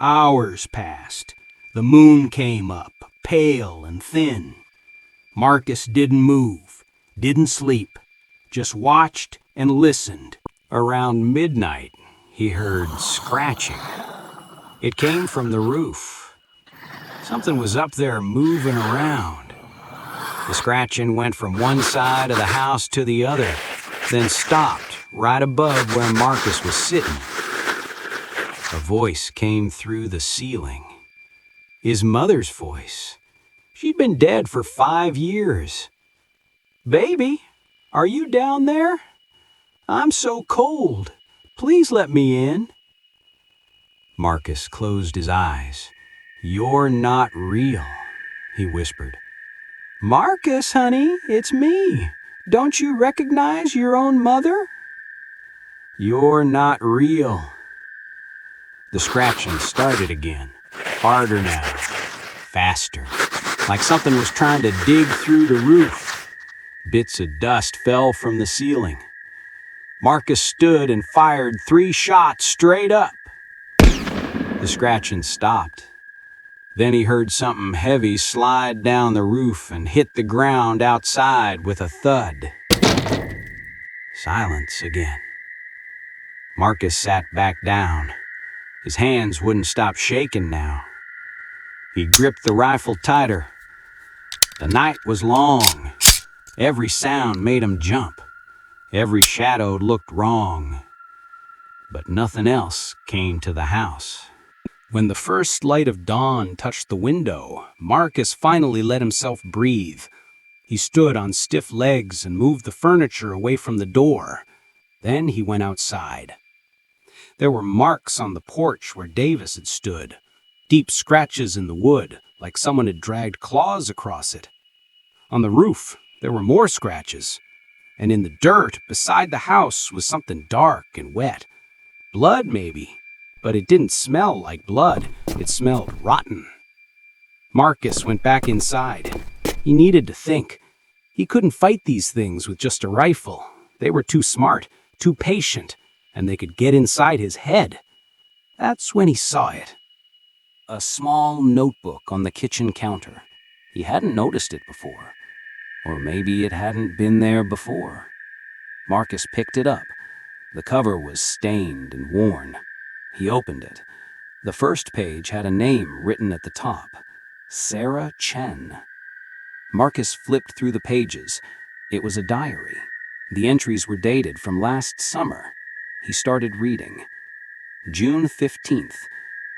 Hours passed. The moon came up, pale and thin. Marcus didn't move, didn't sleep, just watched and listened. Around midnight, he heard scratching. It came from the roof. Something was up there moving around. The scratching went from one side of the house to the other, then stopped right above where Marcus was sitting. A voice came through the ceiling. His mother's voice. She'd been dead for 5 years. "Baby, are you down there? I'm so cold. Please let me in." Marcus closed his eyes. "You're not real," he whispered. "Marcus, honey, it's me. Don't you recognize your own mother?" "You're not real." The scratching started again, harder now, faster, like something was trying to dig through the roof. Bits of dust fell from the ceiling. Marcus stood and fired 3 shots straight up. The scratching stopped. Then he heard something heavy slide down the roof and hit the ground outside with a thud. Silence again. Marcus sat back down. His hands wouldn't stop shaking now. He gripped the rifle tighter. The night was long. Every sound made him jump. Every shadow looked wrong. But nothing else came to the house. When the first light of dawn touched the window, Marcus finally let himself breathe. He stood on stiff legs and moved the furniture away from the door. Then he went outside. There were marks on the porch where Davis had stood, deep scratches in the wood, like someone had dragged claws across it. On the roof, there were more scratches, and in the dirt beside the house was something dark and wet. Blood, maybe, but it didn't smell like blood. It smelled rotten. Marcus went back inside. He needed to think. He couldn't fight these things with just a rifle. They were too smart, too patient, and they could get inside his head. That's when he saw it. A small notebook on the kitchen counter. He hadn't noticed it before. Or maybe it hadn't been there before. Marcus picked it up. The cover was stained and worn. He opened it. The first page had a name written at the top. Sarah Chen. Marcus flipped through the pages. It was a diary. The entries were dated from last summer. He started reading. June 15th.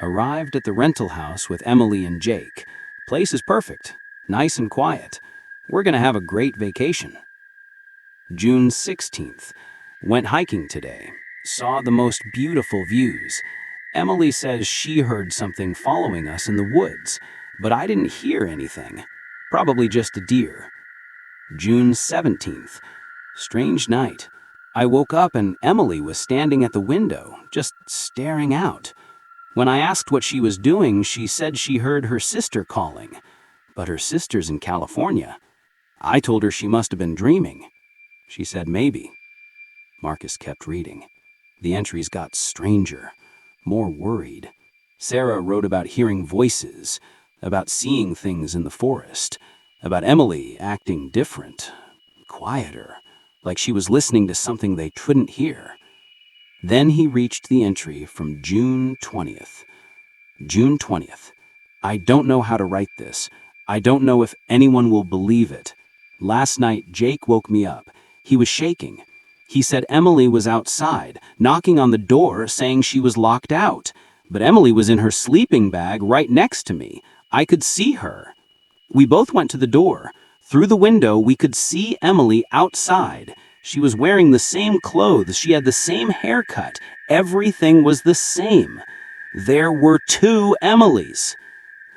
Arrived at the rental house with Emily and Jake. Place is perfect. Nice and quiet. We're gonna have a great vacation. June 16th. Went hiking today. Saw the most beautiful views. Emily says she heard something following us in the woods, but I didn't hear anything. Probably just a deer. June 17th. Strange night. I woke up and Emily was standing at the window, just staring out. When I asked what she was doing, she said she heard her sister calling. But her sister's in California. I told her she must have been dreaming. She said maybe. Marcus kept reading. The entries got stranger, more worried. Sarah wrote about hearing voices, about seeing things in the forest, about Emily acting different, quieter, like she was listening to something they couldn't hear. Then he reached the entry from June 20th. June 20th. I don't know how to write this. I don't know if anyone will believe it. Last night, Jake woke me up. He was shaking. He said Emily was outside, knocking on the door, saying she was locked out. But Emily was in her sleeping bag right next to me. I could see her. We both went to the door. Through the window, we could see Emily outside. She was wearing the same clothes. She had the same haircut. Everything was the same. There were 2 Emilys.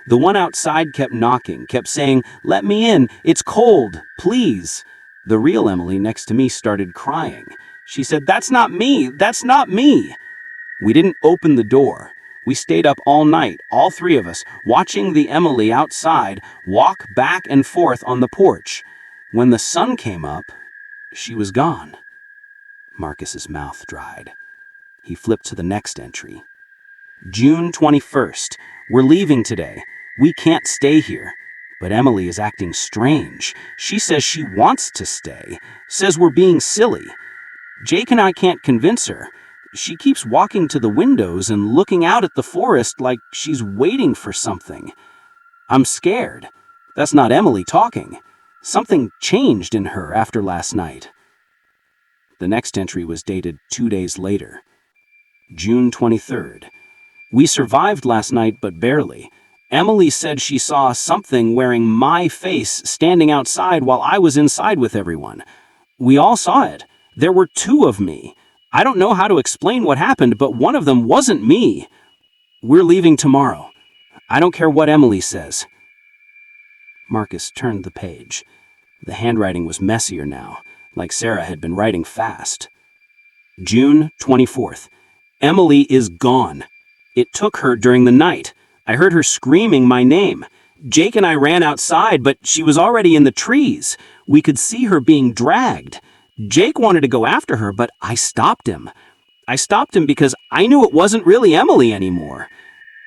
The one outside kept knocking, kept saying, "Let me in. It's cold. Please." The real Emily next to me started crying. She said, "That's not me. That's not me." We didn't open the door. We stayed up all night, all 3 of us, watching the Emily outside walk back and forth on the porch. When the sun came up, she was gone. Marcus's mouth dried. He flipped to the next entry. June 21st. We're leaving today. We can't stay here. But Emily is acting strange. She says she wants to stay, says we're being silly. Jake and I can't convince her. She keeps walking to the windows and looking out at the forest like she's waiting for something. I'm scared. That's not Emily talking. Something changed in her after last night. The next entry was dated 2 days later. June 23rd. We survived last night, but barely. Emily said she saw something wearing my face standing outside while I was inside with everyone. We all saw it. There were two of me. I don't know how to explain what happened, but one of them wasn't me. We're leaving tomorrow. I don't care what Emily says. Marcus turned the page. The handwriting was messier now, like Sarah had been writing fast. June 24th. Emily is gone. It took her during the night. I heard her screaming my name. Jake and I ran outside, but she was already in the trees. We could see her being dragged. Jake wanted to go after her, but I stopped him. I stopped him because I knew it wasn't really Emily anymore.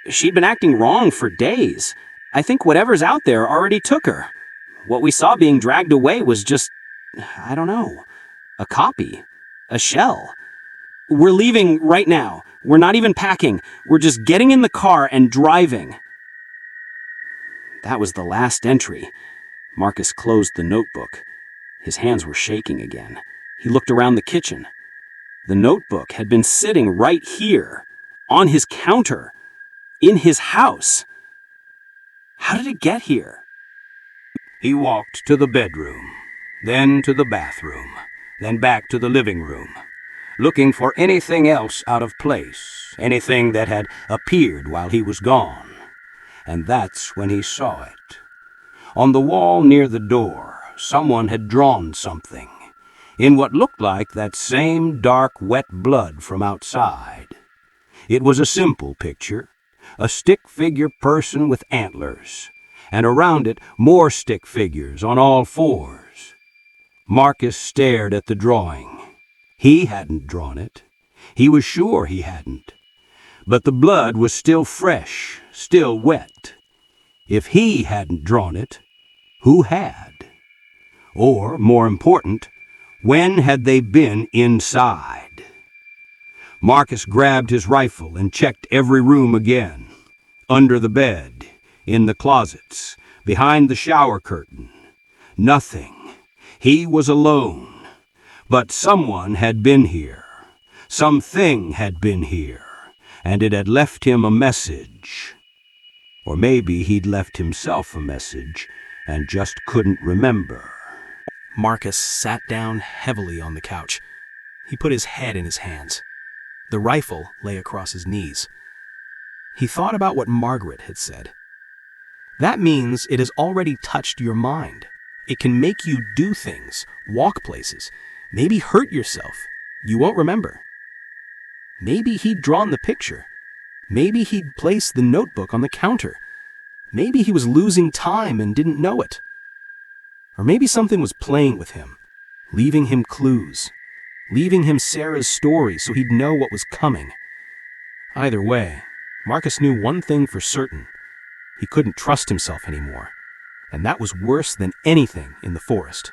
She'd been acting wrong for days. I think whatever's out there already took her. What we saw being dragged away was just, I don't know, a copy, a shell. We're leaving right now. We're not even packing. We're just getting in the car and driving. That was the last entry. Marcus closed the notebook. His hands were shaking again. He looked around the kitchen. The notebook had been sitting right here, on his counter, in his house. How did it get here? He walked to the bedroom, then to the bathroom, then back to the living room, looking for anything else out of place, anything that had appeared while he was gone. And that's when he saw it. On the wall near the door, someone had drawn something, in what looked like that same dark, wet blood from outside. It was a simple picture, a stick figure person with antlers, and around it more stick figures on all fours. Marcus stared at the drawing. He hadn't drawn it. He was sure he hadn't. But the blood was still fresh, still wet. If he hadn't drawn it, who had? Or, more important, when had they been inside? Marcus grabbed his rifle and checked every room again. Under the bed, in the closets, behind the shower curtain. Nothing. He was alone. But someone had been here. Something had been here, and it had left him a message. Or maybe he'd left himself a message and just couldn't remember. Marcus sat down heavily on the couch. He put his head in his hands. The rifle lay across his knees. He thought about what Margaret had said. That means it has already touched your mind. It can make you do things, walk places, maybe hurt yourself. You won't remember. Maybe he'd drawn the picture. Maybe he'd placed the notebook on the counter. Maybe he was losing time and didn't know it. Or maybe something was playing with him, leaving him clues, leaving him Sarah's story so he'd know what was coming. Either way, Marcus knew one thing for certain. He couldn't trust himself anymore, and that was worse than anything in the forest.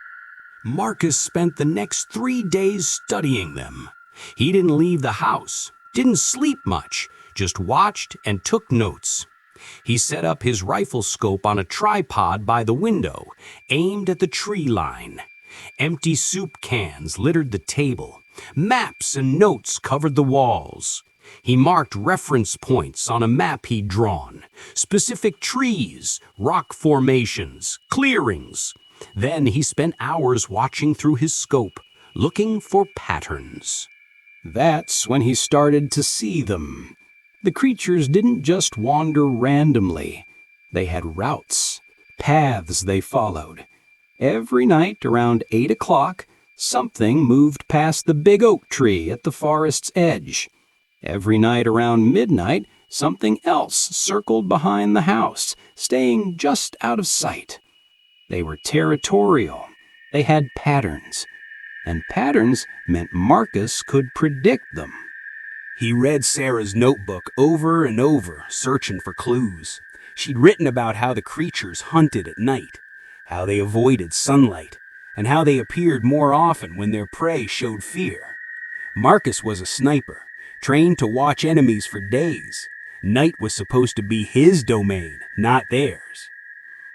Marcus spent the next 3 days studying them. He didn't leave the house, didn't sleep much, just watched and took notes. He set up his rifle scope on a tripod by the window, aimed at the tree line. Empty soup cans littered the table. Maps and notes covered the walls. He marked reference points on a map he'd drawn, specific trees, rock formations, clearings. Then he spent hours watching through his scope, looking for patterns. That's when he started to see them. The creatures didn't just wander randomly. They had routes, paths they followed. Every night around 8 o'clock, something moved past the big oak tree at the forest's edge. Every night around midnight, something else circled behind the house, staying just out of sight. They were territorial. They had patterns. And patterns meant Marcus could predict them. He read Sarah's notebook over and over, searching for clues. She'd written about how the creatures hunted at night, how they avoided sunlight, and how they appeared more often when their prey showed fear. Marcus was a sniper, trained to watch enemies for days. Night was supposed to be his domain, not theirs.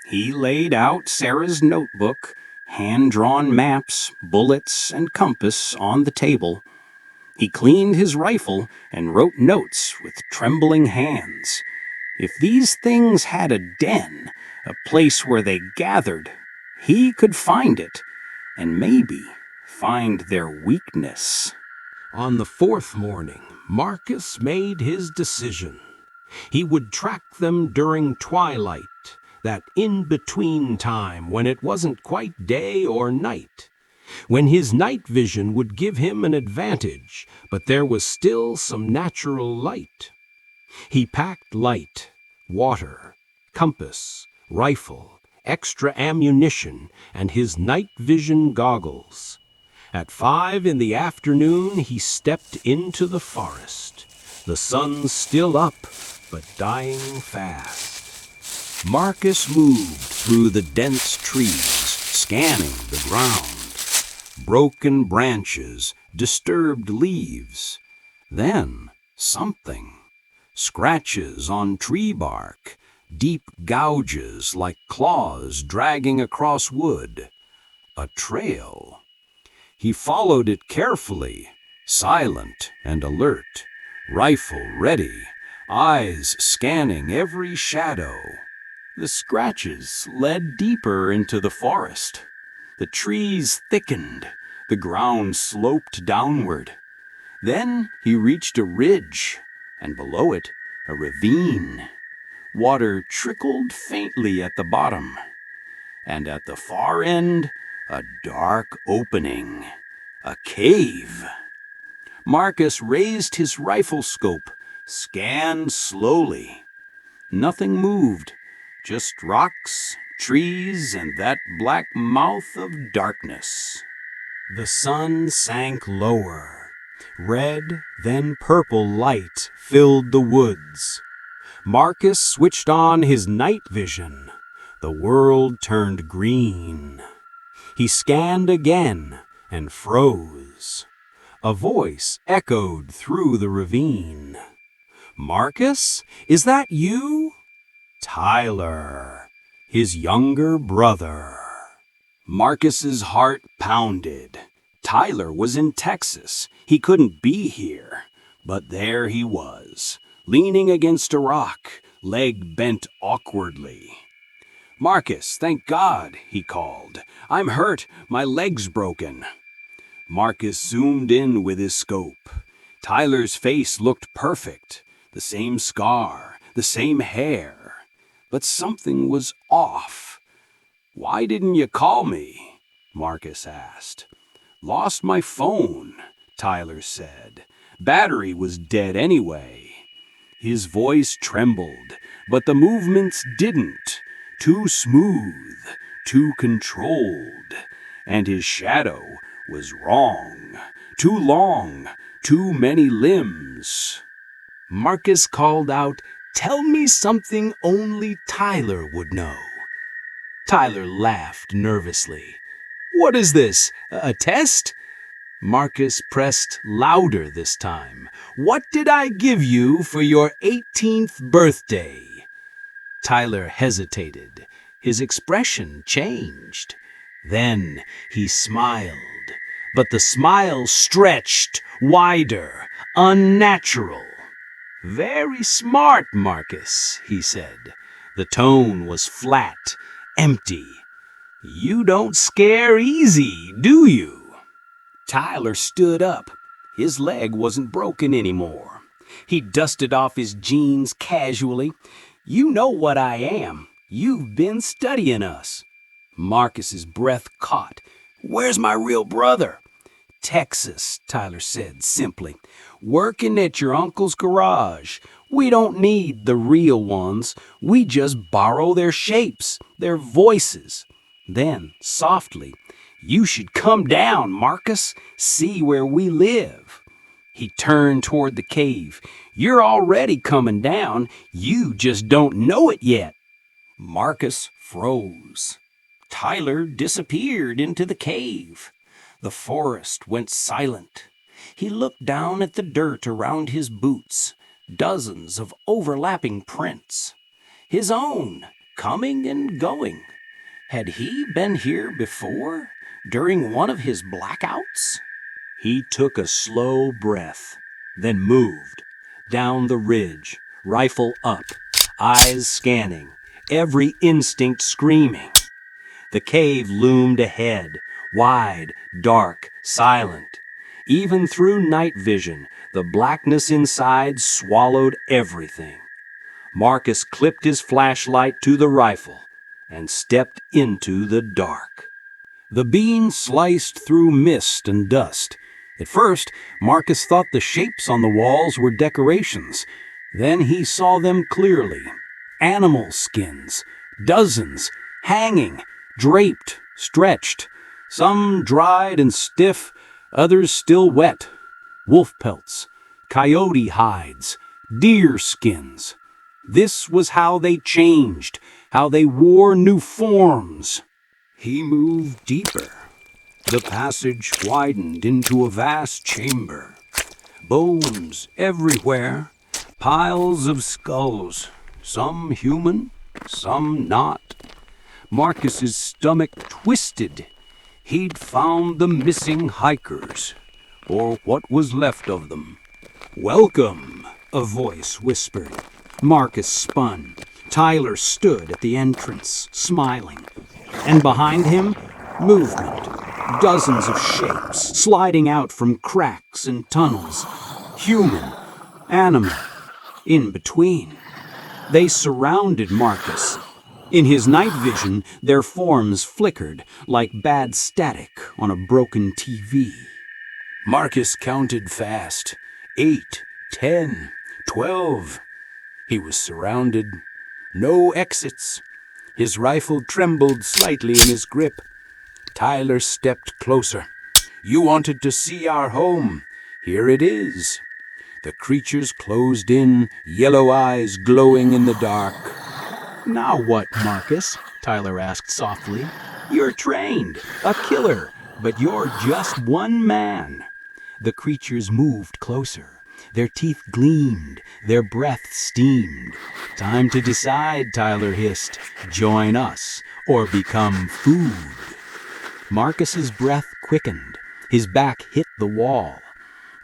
He laid out Sarah's notebook, hand-drawn maps, bullets, and compass on the table. He cleaned his rifle and wrote notes with trembling hands. If these things had a den, a place where they gathered, he could find it, and maybe find their weakness. On the fourth morning, Marcus made his decision. He would track them during twilight, that in-between time when it wasn't quite day or night, when his night vision would give him an advantage, but there was still some natural light. He packed light, water, compass, rifle, extra ammunition, and his night vision goggles. At 5 in the afternoon, he stepped into the forest. The sun still up, but dying fast. Marcus moved through the dense trees, scanning the ground. Broken branches, disturbed leaves. Then something. Scratches on tree bark, deep gouges like claws dragging across wood. A trail. He followed it carefully, silent and alert, rifle ready, eyes scanning every shadow. The scratches led deeper into the forest. The trees thickened, the ground sloped downward. Then he reached a ridge, and below it, a ravine. Water trickled faintly at the bottom, and at the far end, a dark opening, a cave. Marcus raised his rifle scope, scanned slowly. Nothing moved, just rocks, trees, and that black mouth of darkness. The sun sank lower. Red, then purple light filled the woods. Marcus switched on his night vision. The world turned green. He scanned again and froze. A voice echoed through the ravine. "Marcus, is that you?" Tyler, his younger brother. Marcus's heart pounded. Tyler was in Texas. He couldn't be here. But there he was, leaning against a rock, leg bent awkwardly. "Marcus, thank God," he called. "I'm hurt. My leg's broken." Marcus zoomed in with his scope. Tyler's face looked perfect. The same scar, the same hair. But something was off. "Why didn't you call me?" Marcus asked. "Lost my phone," Tyler said. "Battery was dead anyway." His voice trembled, but the movements didn't. Too smooth, too controlled. And his shadow was wrong. Too long, too many limbs. Marcus called out, "Tell me something only Tyler would know." Tyler laughed nervously. "What is this, a test?" Marcus pressed louder this time. "What did I give you for your 18th birthday?" Tyler hesitated. His expression changed. Then he smiled, but the smile stretched wider, unnatural. "Very smart, Marcus," he said. The tone was flat, empty. "You don't scare easy, do you?" Tyler stood up. His leg wasn't broken anymore. He dusted off his jeans casually. "You know what I am. You've been studying us." Marcus's breath caught. "Where's my real brother?" "Texas," Tyler said simply. "Working at your uncle's garage. We don't need the real ones. We just borrow their shapes, their voices." Then, softly, "You should come down, Marcus. See where we live." He turned toward the cave. "You're already coming down. You just don't know it yet." Marcus froze. Tyler disappeared into the cave. The forest went silent. He looked down at the dirt around his boots, dozens of overlapping prints. His own, coming and going. Had he been here before, during one of his blackouts? He took a slow breath, then moved down the ridge, rifle up, eyes scanning, every instinct screaming. The cave loomed ahead, wide, dark, silent. Even through night vision, the blackness inside swallowed everything. Marcus clipped his flashlight to the rifle and stepped into the dark. The beam sliced through mist and dust. At first, Marcus thought the shapes on the walls were decorations. Then he saw them clearly. Animal skins, dozens, hanging, draped, stretched. Some dried and stiff, others still wet. Wolf pelts, coyote hides, deer skins. This was how they changed, how they wore new forms. He moved deeper. The passage widened into a vast chamber. Bones everywhere, piles of skulls, some human, some not. Marcus's stomach twisted. He'd found the missing hikers, or what was left of them. "Welcome," a voice whispered. Marcus spun. Tyler stood at the entrance, smiling. And behind him, movement. Dozens of shapes sliding out from cracks and tunnels. Human, animal, in between. They surrounded Marcus. In his night vision, their forms flickered like bad static on a broken TV. Marcus counted fast. 8, 10, 12. He was surrounded. No exits. His rifle trembled slightly in his grip. Tyler stepped closer. "You wanted to see our home. Here it is." The creatures closed in, yellow eyes glowing in the dark. "Now what, Marcus?" Tyler asked softly. "You're trained, a killer, but you're just one man." The creatures moved closer. Their teeth gleamed, their breath steamed. "Time to decide," Tyler hissed. "Join us, or become food." Marcus's breath quickened. His back hit the wall.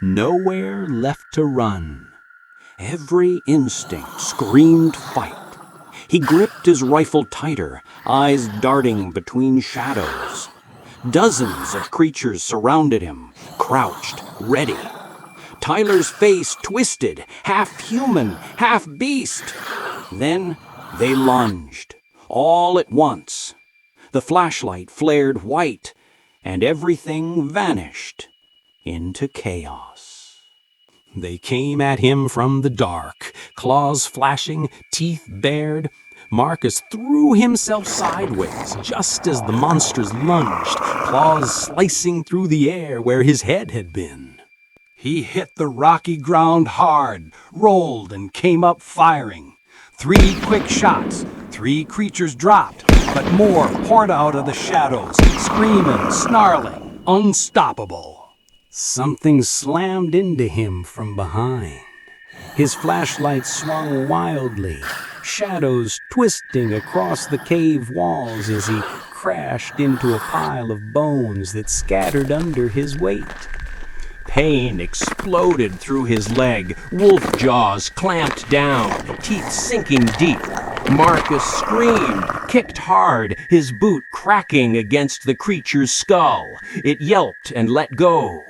Nowhere left to run. Every instinct screamed fight. He gripped his rifle tighter, eyes darting between shadows. Dozens of creatures surrounded him, crouched, ready. Tyler's face twisted, half human, half beast. Then they lunged, all at once. The flashlight flared white, and everything vanished into chaos. They came at him from the dark, claws flashing, teeth bared. Marcus threw himself sideways just as the monsters lunged, claws slicing through the air where his head had been. He hit the rocky ground hard, rolled, and came up firing. 3 quick shots. 3 creatures dropped, but more poured out of the shadows, screaming, snarling, unstoppable. Something slammed into him from behind. His flashlight swung wildly, shadows twisting across the cave walls as he crashed into a pile of bones that scattered under his weight. Pain exploded through his leg. Wolf jaws clamped down, teeth sinking deep. Marcus screamed, kicked hard, his boot cracking against the creature's skull. It yelped and let go.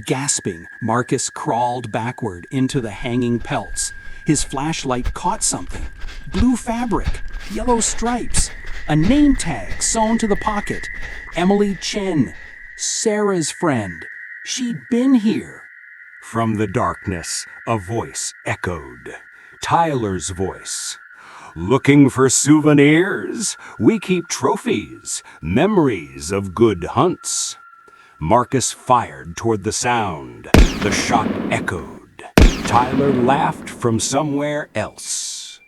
Gasping, Marcus crawled backward into the hanging pelts. His flashlight caught something. Blue fabric, yellow stripes, a name tag sewn to the pocket. Emily Chen, Sarah's friend. She'd been here. From the darkness, a voice echoed. Tyler's voice. "Looking for souvenirs? We keep trophies, memories of good hunts." Marcus fired toward the sound. The shot echoed. Tyler laughed from somewhere else.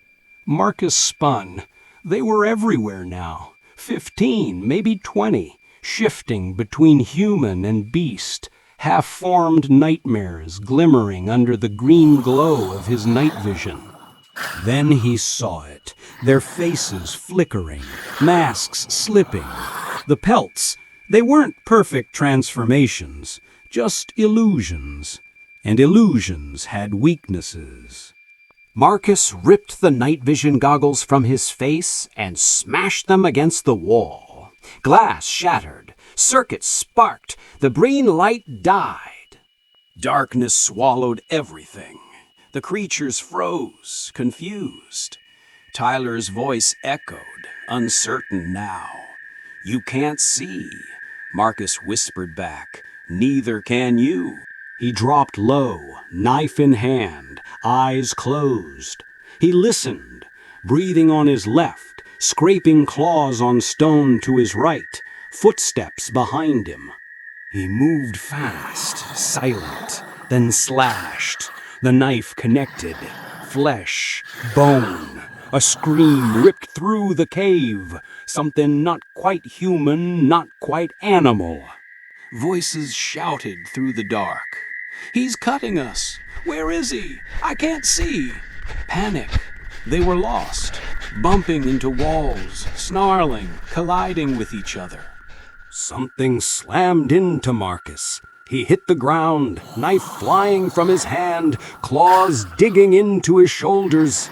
Marcus spun. They were everywhere now. 15, maybe 20, shifting between human and beast, half-formed nightmares glimmering under the green glow of his night vision. Then he saw it, their faces flickering, masks slipping. The pelts, they weren't perfect transformations, just illusions. And illusions had weaknesses. Marcus ripped the night vision goggles from his face and smashed them against the wall. Glass shattered, circuits sparked, the green light died. Darkness swallowed everything. The creatures froze, confused. Tyler's voice echoed, uncertain now. "You can't see," Marcus whispered back. "Neither can you." He dropped low, knife in hand, eyes closed. He listened, breathing on his left, scraping claws on stone to his right, footsteps behind him. He moved fast, silent, then slashed. The knife connected, flesh, bone. A scream ripped through the cave, something not quite human, not quite animal. Voices shouted through the dark. "He's cutting us! Where is he? I can't see!" Panic. They were lost, bumping into walls, snarling, colliding with each other. Something slammed into Marcus. He hit the ground, knife flying from his hand, claws digging into his shoulders.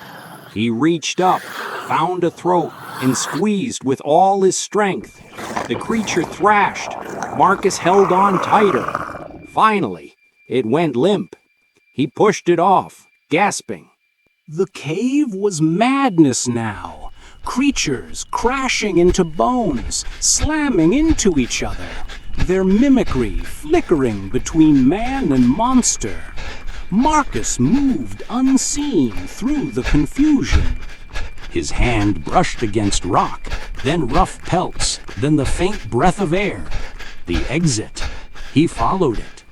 He reached up, found a throat, and squeezed with all his strength. The creature thrashed. Marcus held on tighter. Finally, it went limp. He pushed it off, gasping. The cave was madness now. Creatures crashing into bones, slamming into each other. Their mimicry flickering between man and monster. Marcus moved unseen through the confusion. His hand brushed against rock, then rough pelts, then the faint breath of air. The exit. He followed it.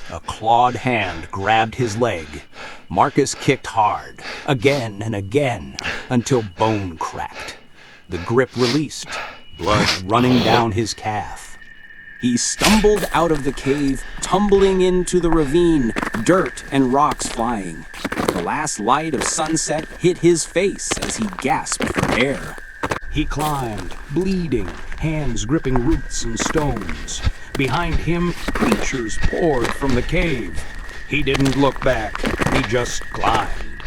A clawed hand grabbed his leg. Marcus kicked hard, again and again, until bone cracked. The grip released, blood running down his calf. He stumbled out of the cave, tumbling into the ravine, dirt and rocks flying. The last light of sunset hit his face as he gasped for air. He climbed, bleeding, hands gripping roots and stones. Behind him, creatures poured from the cave. He didn't look back, he just climbed.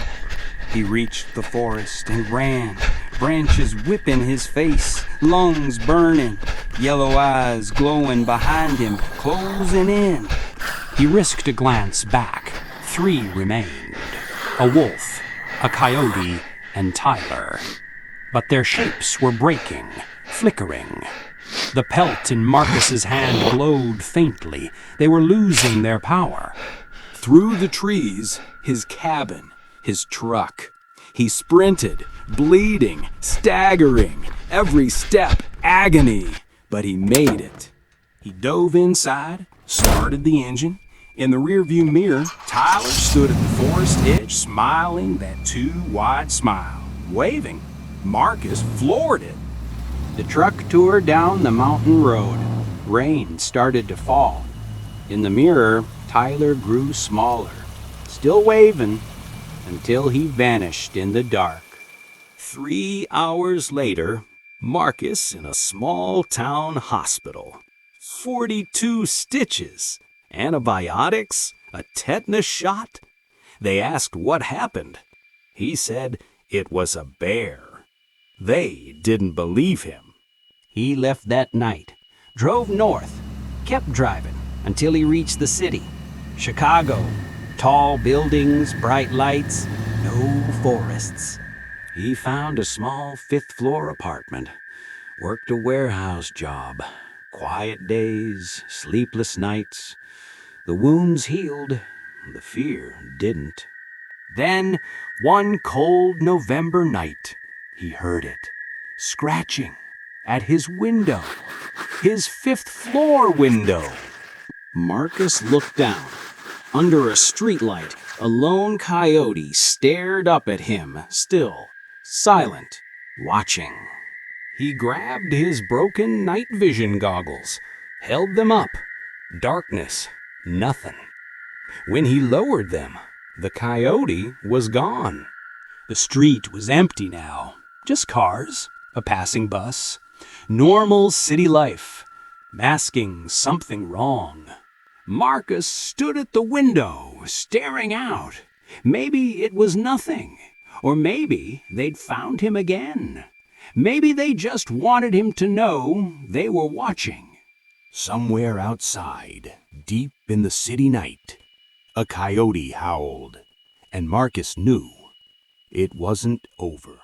He reached the forest and ran, branches whipping his face, lungs burning, yellow eyes glowing behind him, closing in. He risked a glance back. 3 remained. A wolf, a coyote, and Tyler. But their shapes were breaking, flickering. The pelt in Marcus's hand glowed faintly. They were losing their power. Through the trees, his cabin, his truck. He sprinted, bleeding, staggering, every step agony, but he made it. He dove inside, started the engine. In the rearview mirror, Tyler stood at the forest edge, smiling that too wide smile, waving. Marcus floored it. The truck tore down the mountain road. Rain started to fall. In the mirror, Tyler grew smaller, still waving, until he vanished in the dark. 3 hours later, Marcus in a small town hospital. 42 stitches, antibiotics, a tetanus shot. They asked what happened. He said it was a bear. They didn't believe him. He left that night, drove north, kept driving until he reached the city. Chicago. Tall buildings, bright lights, no forests. He found a small 5th-floor apartment, worked a warehouse job. Quiet days, sleepless nights. The wounds healed, the fear didn't. Then, one cold November night, he heard it, scratching at his window, his 5th-floor window. Marcus looked down. Under a streetlight, a lone coyote stared up at him, still, silent, watching. He grabbed his broken night vision goggles, held them up. Darkness, nothing. When he lowered them, the coyote was gone. The street was empty now. Just cars, a passing bus, normal city life, masking something wrong. Marcus stood at the window, staring out. Maybe it was nothing, or maybe they'd found him again. Maybe they just wanted him to know they were watching. Somewhere outside, deep in the city night, a coyote howled, and Marcus knew it wasn't over.